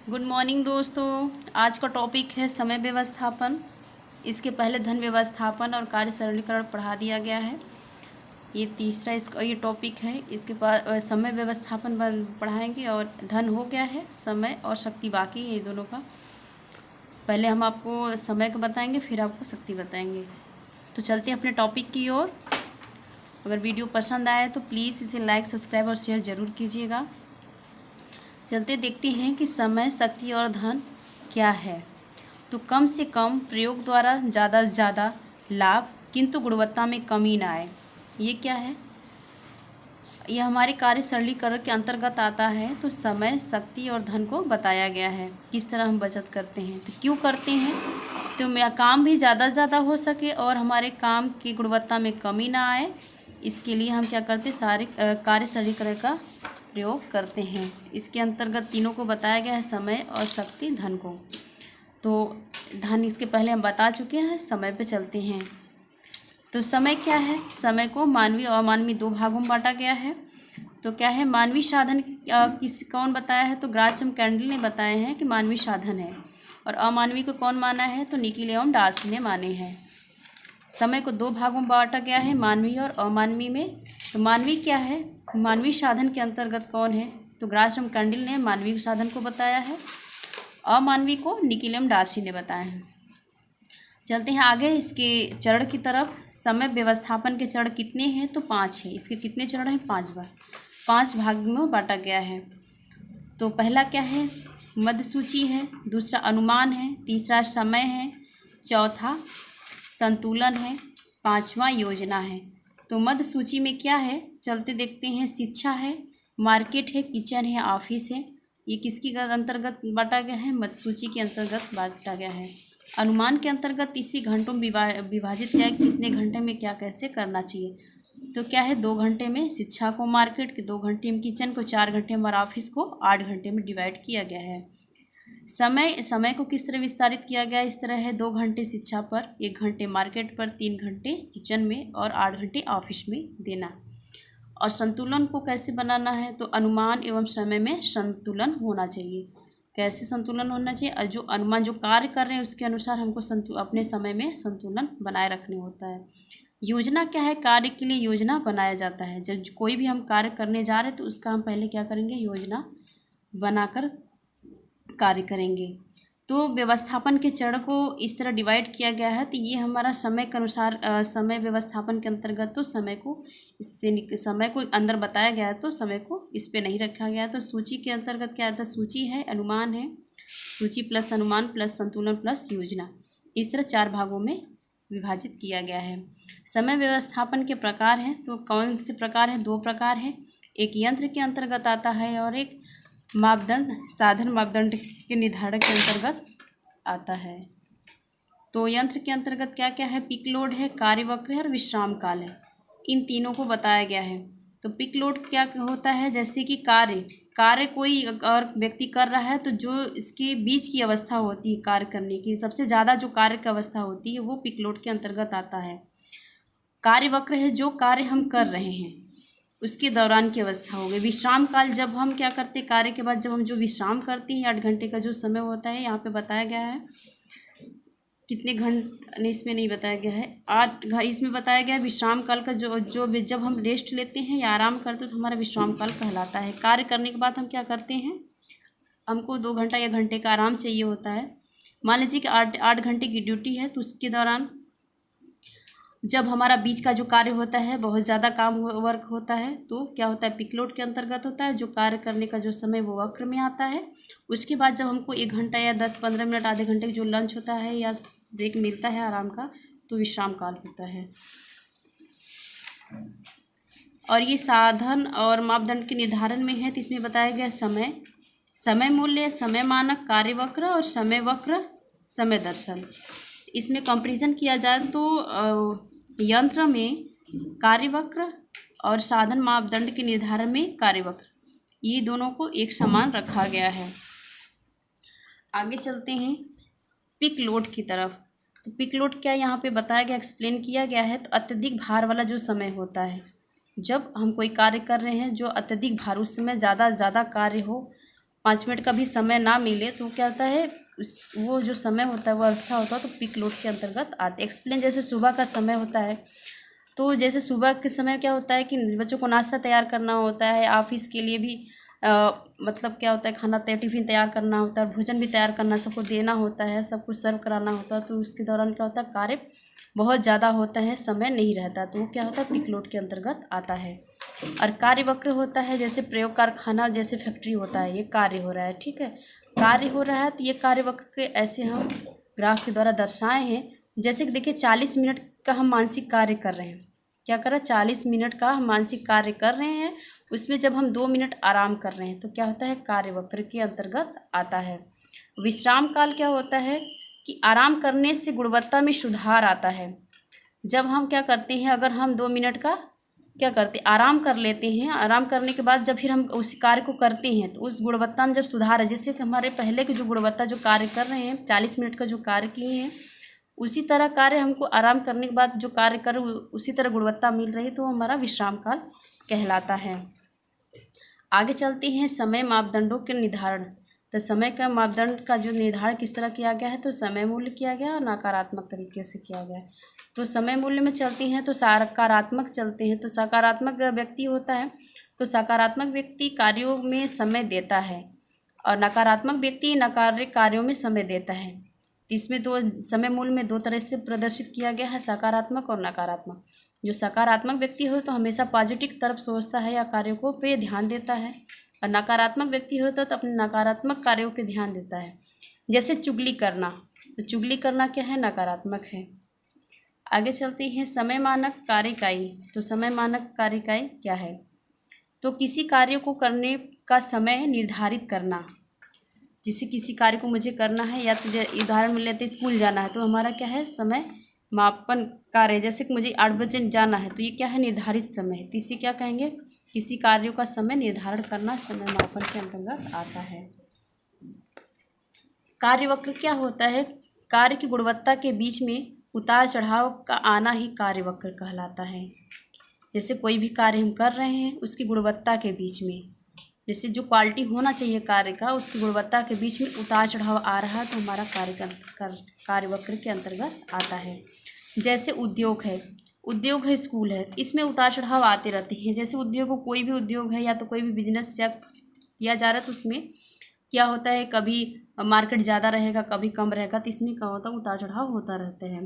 Good morning दोस्तों। आज का टॉपिक है समय व्यवस्थापन। इसके पहले धन व्यवस्थापन और कार्य सरलीकरण पढ़ा दिया गया है। ये तीसरा इसका ये टॉपिक है। इसके बाद समय व्यवस्थापन पढ़ाएंगे और धन हो गया है, समय और शक्ति बाकी है ये दोनों का। पहले हम आपको समय का बताएंगे, फिर आपको शक्ति बताएंगे। तो चलते हैं अपने टॉपिक की ओर। अगर वीडियो पसंद आए तो प्लीज़ इसे लाइक, सब्सक्राइब और शेयर ज़रूर कीजिएगा। चलते देखते हैं कि समय, शक्ति और धन क्या है। तो कम से कम प्रयोग द्वारा ज़्यादा से ज़्यादा लाभ, किंतु गुणवत्ता में कमी ना आए। ये क्या है? यह हमारे कार्य सरलीकरण के अंतर्गत आता है। तो समय, शक्ति और धन को बताया गया है किस तरह हम बचत करते हैं, तो क्यों करते हैं। तो मेरा काम भी ज़्यादा से ज़्यादा हो सके और हमारे काम की गुणवत्ता में कमी ना आए, इसके लिए हम क्या करते हैं, सारे कार्य सरलीकरण का प्रयोग करते हैं। इसके अंतर्गत तीनों को बताया गया है, समय और शक्ति, धन को। तो धन इसके पहले हम बता चुके हैं। समय पे चलते हैं। तो समय क्या है? समय को मानवीय और अमानवीय दो भागों में बांटा गया है। तो क्या है मानवीय साधन? कौन बताया है? तो ग्राशम कैंडल ने बताए हैं कि मानवीय साधन है। और अमानवीय को कौन माना है? तो निकिल एवं डार्सी ने माने हैं। समय को दो भागों में बांटा गया है, मानवीय और अमानवीय में। तो मानवीय क्या है? मानवीय साधन के अंतर्गत कौन है? तो ग्राशम कैंडल ने मानवीय साधन को बताया है। अमानवीय को निकिल एवं डार्सी ने बताया है। चलते हैं आगे इसके चरण की तरफ। समय व्यवस्थापन के चरण कितने हैं? तो 5 हैं। इसके कितने चरण हैं? 5 बार, 5 भाग में बांटा गया है। तो पहला क्या है? मध्य सूची है। दूसरा अनुमान है। तीसरा समय है। चौथा संतुलन है। 5वां योजना है। तो मध्य सूची में क्या है? चलते देखते हैं। शिक्षा है, मार्केट है, किचन है, ऑफिस है। ये किसके अंतर्गत बांटा गया है? मध्य सूची के अंतर्गत बांटा गया है। अनुमान के अंतर्गत इसी घंटों में विभाजित किया है, कितने घंटे में क्या कैसे करना चाहिए। तो क्या है? 2 घंटे में शिक्षा को, मार्केट के 2 घंटे में किचन को, 4 घंटे में ऑफिस को, 8 घंटे में डिवाइड किया गया है। समय को किस तरह विस्तारित किया गया? इस तरह है, 2 घंटे शिक्षा पर, 1 घंटे मार्केट पर, 3 घंटे किचन में और 8 घंटे ऑफिस में देना। और संतुलन को कैसे बनाना है? तो अनुमान एवं समय में संतुलन होना चाहिए। कैसे संतुलन होना चाहिए? और जो अनुमान जो कार्य कर रहे हैं उसके अनुसार हमको अपने समय में संतुलन बनाए रखने होता है। योजना क्या है? कार्य के लिए योजना बनाया जाता है। जब कोई भी हम कार्य करने जा रहे हैं तो उसका हम पहले क्या करेंगे? योजना बनाकर कार्य करेंगे। तो व्यवस्थापन के चरण को इस तरह डिवाइड किया गया है। तो ये हमारा समय के अनुसार समय व्यवस्थापन के अंतर्गत तो समय को अंदर बताया गया है, तो समय को इस पे नहीं रखा गया। तो सूची के अंतर्गत क्या आता है? सूची है, अनुमान है, सूची प्लस अनुमान प्लस संतुलन प्लस योजना, इस तरह 4 भागों में विभाजित किया गया है। समय व्यवस्थापन के प्रकार हैं। तो कौन से प्रकार हैं? 2 प्रकार हैं। एक यंत्र के अंतर्गत आता है और एक मापदंड, साधन मापदंड के निर्धारण के अंतर्गत आता है। तो यंत्र के अंतर्गत क्या क्या है? पिक लोड है, कार्यवक्र है और विश्राम काल है। इन तीनों को बताया गया है। तो पिक लोड क्या होता है? जैसे कि कार्य कोई और व्यक्ति कर रहा है, तो जो इसके बीच की अवस्था होती है कार्य करने की, सबसे ज़्यादा जो कार्य की अवस्था होती है वो पिक लोड के अंतर्गत आता है। कार्यवक्र है, जो कार्य हम कर रहे हैं उसके दौरान की अवस्था हो गई। विश्राम काल, जब हम क्या करते हैं कार्य के बाद, जब हम जो विश्राम करते हैं, 8 घंटे का जो समय होता है, यहाँ पे बताया गया है कितने घंटे, नहीं इसमें नहीं बताया गया है, 8, इसमें बताया गया है विश्राम काल का जो जब हम रेस्ट लेते हैं या आराम करते हैं तो हमारा विश्राम काल कहलाता है। कार्य करने के बाद हम क्या करते हैं? हमको 2 घंटा या घंटे का आराम चाहिए होता है। मान लीजिए कि 8 घंटे की ड्यूटी है, तो उसके दौरान जब हमारा बीच का जो कार्य होता है, बहुत ज़्यादा काम वर्क होता है, तो क्या होता है? पिक लोड के अंतर्गत होता है। जो कार्य करने का जो समय वो वक्र में आता है। उसके बाद जब हमको 1 घंटा या 10-15 मिनट, आधे घंटे का जो लंच होता है या ब्रेक मिलता है आराम का, तो विश्राम काल होता है। और ये साधन और मापदंड के निर्धारण में है। तो इसमें बताया गया समय मूल्य, समय मानक, कार्य वक्र और समय वक्र, समय दर्शन। इसमें कंपैरिजन किया जाए तो यंत्र में कार्यवक्र और साधन मापदंड के निर्धारण में कार्यवक्र, ये दोनों को एक समान रखा गया है। आगे चलते हैं पिक लोड की तरफ। तो पिक लोड क्या यहाँ पे बताया गया, एक्सप्लेन किया गया है। तो अत्यधिक भार वाला जो समय होता है, जब हम कोई कार्य कर रहे हैं जो अत्यधिक भार, उस समय ज़्यादा कार्य हो 5 मिनट का भी समय ना मिले तो क्या होता है, वो जो समय होता है, वो अवस्था होता है तो पीक लोड के अंतर्गत आते। एक्सप्लेन, जैसे सुबह का समय होता है, तो जैसे सुबह के समय क्या होता है कि बच्चों को नाश्ता तैयार करना होता है, ऑफिस के लिए भी मतलब क्या होता है, खाना टिफ़िन तैयार करना होता है, भोजन भी तैयार करना, सबको देना होता है, सब कुछ सर्व कराना होता है, तो उसके दौरान क्या होता है, कार्य बहुत ज़्यादा होता है, समय नहीं रहता, तो वो क्या होता है, पीक लोड के अंतर्गत आता है। और कार्य वक्र होता है, जैसे प्रयोग कारखाना, जैसे फैक्ट्री होता है, ये कार्य हो रहा है, ठीक है, कार्य हो रहा है, तो ये कार्य वक्र के ऐसे हम ग्राफ के द्वारा दर्शाए हैं। जैसे कि देखिए 40 मिनट का हम मानसिक कार्य कर रहे हैं, क्या कर रहा है, 40 मिनट का हम मानसिक कार्य कर रहे हैं, उसमें जब हम 2 मिनट आराम कर रहे हैं तो क्या होता है, कार्य वक्र के अंतर्गत आता है। विश्राम काल क्या होता है कि आराम करने से गुणवत्ता में सुधार आता है। जब हम क्या करते हैं, अगर हम 2 मिनट का क्या करते हैं, आराम कर लेते हैं, आराम करने के बाद जब फिर हम उस कार्य को करते हैं तो उस गुणवत्ता में जब सुधार है, जिससे कि हमारे पहले की जो गुणवत्ता जो कार्य कर रहे हैं 40 मिनट का जो कार्य किए हैं, उसी तरह कार्य हमको आराम करने के बाद जो कार्य कर उसी तरह गुणवत्ता मिल रही, तो हमारा विश्राम काल कहलाता है। आगे चलते हैं समय मापदंडों के निर्धारण। तो समय का मापदंड का जो निर्धारण किस तरह किया गया है, तो समय मूल्य किया गया और नकारात्मक तरीके से किया गया है। तो समय मूल्य में चलते हैं तो सकारात्मक चलते हैं, तो सकारात्मक व्यक्ति होता है, तो सकारात्मक व्यक्ति कार्यों में समय देता है और नकारात्मक व्यक्ति नकार्य कार्यों में समय देता है। इसमें दो समय मूल्य में 2 तरह से प्रदर्शित किया गया है, सकारात्मक और नकारात्मक। जो सकारात्मक व्यक्ति हो तो हमेशा पॉजिटिव तरफ सोचता है या कार्यों को पे ध्यान देता है, और नकारात्मक व्यक्ति होता तो अपने नकारात्मक कार्यों पे ध्यान देता है। जैसे चुगली करना, तो चुगली करना क्या है, नकारात्मक है। आगे चलते हैं समय मानक कार्य इकाई। तो समय मानक कार्य इकाई क्या है, तो किसी कार्य को करने का समय निर्धारित करना। जैसे किसी कार्य को मुझे करना है, या तो उदाहरण में लेते स्कूल जाना है, तो हमारा क्या है, समय मापन कार्य। जैसे कि मुझे 8 बजे जाना है, तो ये क्या है, निर्धारित समय है, तो इसे क्या कहेंगे, किसी कार्यों का समय निर्धारण करना समय मापन के अंतर्गत आता है। कार्य वक्र क्या होता है, कार्य की गुणवत्ता के बीच में उतार चढ़ाव का आना ही कार्य वक्र कहलाता है। जैसे कोई भी कार्य हम कर रहे हैं, उसकी गुणवत्ता के बीच में, जैसे जो क्वालिटी होना चाहिए कार्य का, उसकी गुणवत्ता के बीच में उतार चढ़ाव आ रहा है, तो हमारा कार्य वक्र के अंतर्गत आता है। जैसे उद्योग है, स्कूल है, इसमें उतार चढ़ाव आते रहते हैं। जैसे उद्योग, कोई भी उद्योग है या तो कोई भी बिजनेस या किया जा रहा है, तो उसमें क्या होता है, कभी मार्केट ज़्यादा रहेगा, कभी कम रहेगा, तो इसमें क्या होता है, उतार चढ़ाव होता रहते हैं।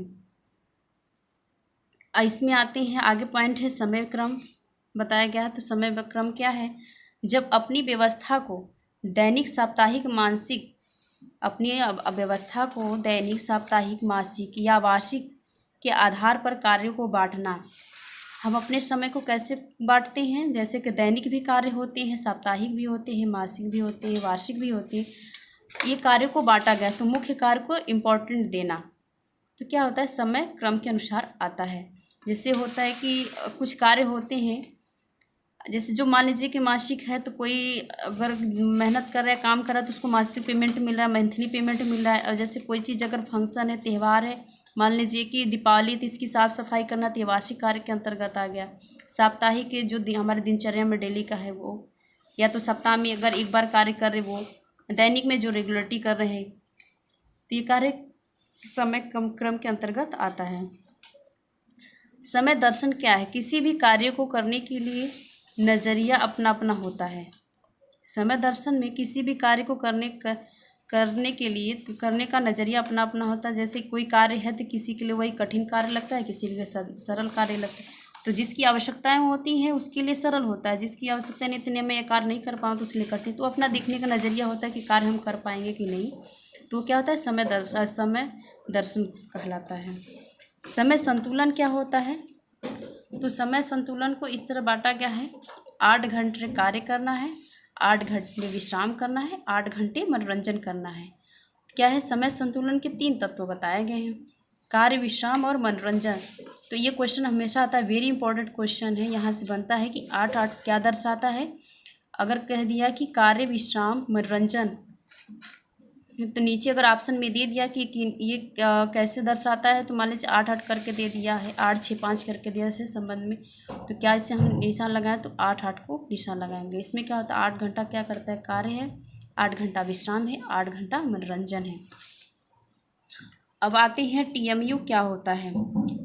इसमें आते हैं आगे पॉइंट है समय क्रम बताया गया है। तो समय क्रम क्या है, जब अपनी व्यवस्था को दैनिक साप्ताहिक मासिक अपनी व्यवस्था को दैनिक साप्ताहिक मासिक या वार्षिक के आधार पर कार्यों को बांटना। हम अपने समय को कैसे बांटते हैं, जैसे कि दैनिक भी कार्य होते हैं, साप्ताहिक भी होते हैं, मासिक भी होते हैं, वार्षिक भी होते हैं, ये कार्यों को बांटा गया। तो मुख्य कार्य को इम्पोर्टेंट देना, तो क्या होता है, समय क्रम के अनुसार आता है। जैसे होता है कि कुछ कार्य होते हैं, जैसे जो मान लीजिए कि मासिक है, तो कोई अगर मेहनत कर रहा है, काम कर रहा है, तो उसको मासिक पेमेंट मिल रहा है, मंथली पेमेंट मिल रहा है। और जैसे कोई चीज़ अगर फंक्शन है, त्यौहार है, मान लीजिए कि दीपावली, तो इसकी साफ़ सफाई करना, तो ये वार्षिक कार्य के अंतर्गत आ गया। साप्ताहिक के जो हमारे दिनचर्या में डेली का है वो, या तो सप्ताह में अगर एक बार कार्य कर रहे वो, दैनिक में जो रेगुलरिटी कर रहे हैं, तो ये कार्य समय क्रम के अंतर्गत आता है। समय दर्शन क्या है, किसी भी कार्य को करने के लिए नज़रिया अपना अपना होता है। समय दर्शन में किसी भी कार्य को करने के लिए करने का नज़रिया अपना अपना होता है। जैसे कोई कार्य है तो किसी के लिए वही कठिन कार्य लगता है, किसी के लिए सरल कार्य लगता है। तो जिसकी आवश्यकताएं होती हैं उसके लिए सरल होता है, जिसकी आवश्यकता नहीं, इतने में ये कार्य नहीं कर पाऊँ तो उसके लिए कठिन। तो अपना देखने का नज़रिया होता है कि कार्य हम कर पाएंगे कि नहीं। तो क्या होता है, समय दर्शन कहलाता है। समय संतुलन क्या होता है, तो समय संतुलन को इस तरह बांटा गया है, 8 घंटे कार्य करना है, 8 घंटे विश्राम करना है, 8 घंटे मनोरंजन करना है। क्या है, समय संतुलन के 3 तत्व बताए गए हैं, कार्य, विश्राम और मनोरंजन। तो ये क्वेश्चन हमेशा आता है, वेरी इंपॉर्टेंट क्वेश्चन है। यहाँ से बनता है कि 8 क्या दर्शाता है। अगर कह दिया कि कार्य, विश्राम, मनोरंजन, तो नीचे अगर ऑप्शन में दे दिया कि ये कैसे दर्शाता है, तो मान लीजिए 8 करके दे दिया है, 8 6 5 करके दिया है संबंध में, तो क्या इसे हम निशान लगाएं, तो 8 को निशान लगाएंगे। इसमें क्या होता है, 8 घंटा क्या करता है, कार्य है, 8 घंटा विश्राम है, 8 घंटा मनोरंजन है। अब आते हैं TMU क्या होता है।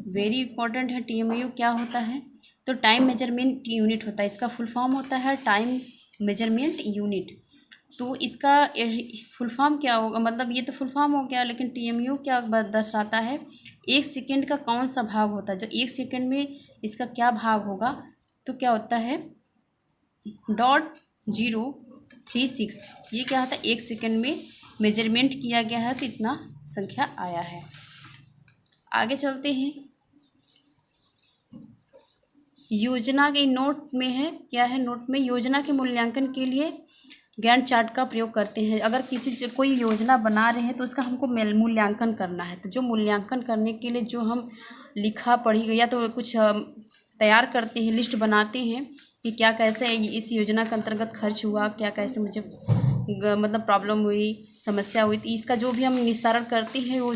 वेरी इंपॉर्टेंट है, TMU क्या होता है। तो टाइम मेजरमेंट यूनिट होता है, इसका फुल फॉर्म होता है टाइम मेजरमेंट यूनिट। तो इसका फुल फॉर्म क्या होगा, मतलब ये तो फुल फॉर्म हो गया, लेकिन TMU क्या दर्शाता है, 1 सेकेंड का कौन सा भाग होता है, जो 1 सेकेंड में इसका क्या भाग होगा। तो क्या होता है .036, ये क्या होता है 1 सेकेंड में मेजरमेंट किया गया है तो इतना संख्या आया है। आगे चलते हैं, योजना के नोट में है, क्या है नोट में, योजना के मूल्यांकन के लिए गैंट चार्ट का प्रयोग करते हैं। अगर किसी से कोई योजना बना रहे हैं तो उसका हमको मूल्यांकन करना है, तो जो मूल्यांकन करने के लिए जो हम लिखा पढ़ी या तो कुछ तैयार करते हैं, लिस्ट बनाते हैं कि क्या कैसे इस योजना के अंतर्गत खर्च हुआ, क्या कैसे मुझे मतलब प्रॉब्लम हुई, समस्या हुई, तो इसका जो भी हम निस्तारण करते हैं वो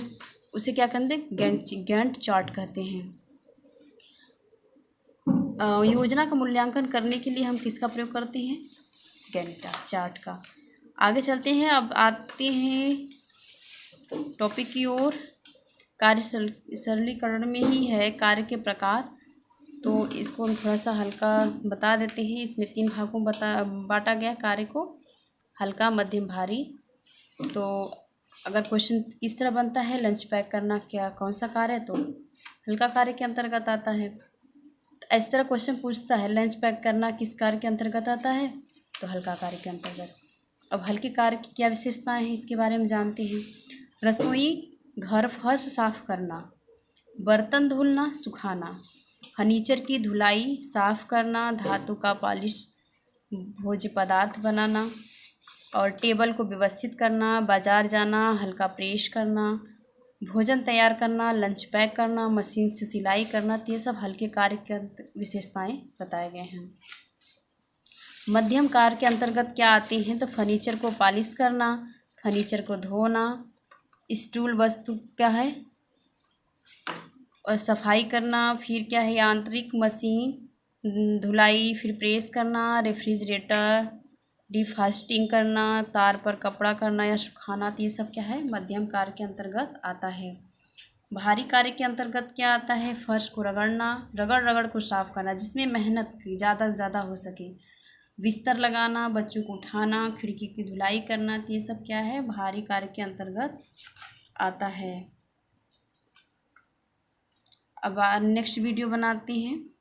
उसे क्या कहते हैं, गैंट चार्ट कहते हैं। योजना का मूल्यांकन करने के लिए हम किसका प्रयोग करते हैं, गैंट चार्ट का। आगे चलते हैं, अब आते हैं टॉपिक की ओर। कार्य सरलीकरण में ही है कार्य के प्रकार, तो इसको हम थोड़ा सा हल्का बता देते हैं। इसमें 3 भागों बांटा गया कार्य को, हल्का, मध्यम, भारी। तो अगर क्वेश्चन किस तरह बनता है, लंच पैक करना क्या कौन सा कार्य है, तो हल्का कार्य के अंतर्गत आता है। तो इस तरह क्वेश्चन पूछता है, लंच पैक करना किस कार्य के अंतर्गत आता है, तो हल्का कार्य के अंतर्गत। अब हल्के कार्य की क्या विशेषताएं हैं इसके बारे में जानते हैं। रसोई घर फर्श साफ करना, बर्तन धुलना सुखाना, फर्नीचर की धुलाई साफ करना, धातु का पॉलिश भोज्य पदार्थ बनाना और टेबल को व्यवस्थित करना, बाजार जाना, हल्का प्रेस करना, भोजन तैयार करना, लंच पैक करना, मशीन से सिलाई करना, तो ये सब हल्के कार्य के विशेषताएं बताए गए हैं। मध्यम कार्य के अंतर्गत क्या आते हैं, तो फर्नीचर को पॉलिश करना, फर्नीचर को धोना, स्टूल वस्तु क्या है और सफाई करना, फिर क्या है यांत्रिक मशीन धुलाई, फिर प्रेस करना, रेफ्रिजरेटर डिफास्टिंग करना, तार पर कपड़ा करना या सुखाना, तो ये सब क्या है मध्यम कार्य के अंतर्गत आता है। भारी कार्य के अंतर्गत क्या आता है, फर्श को रगड़ना, रगड़ को साफ करना जिसमें मेहनत ज़्यादा से ज़्यादा हो सके, बिस्तर लगाना, बच्चों को उठाना, खिड़की की धुलाई करना, तो ये सब क्या है भारी कार्य के अंतर्गत आता है। अब नेक्स्ट वीडियो बनाते हैं।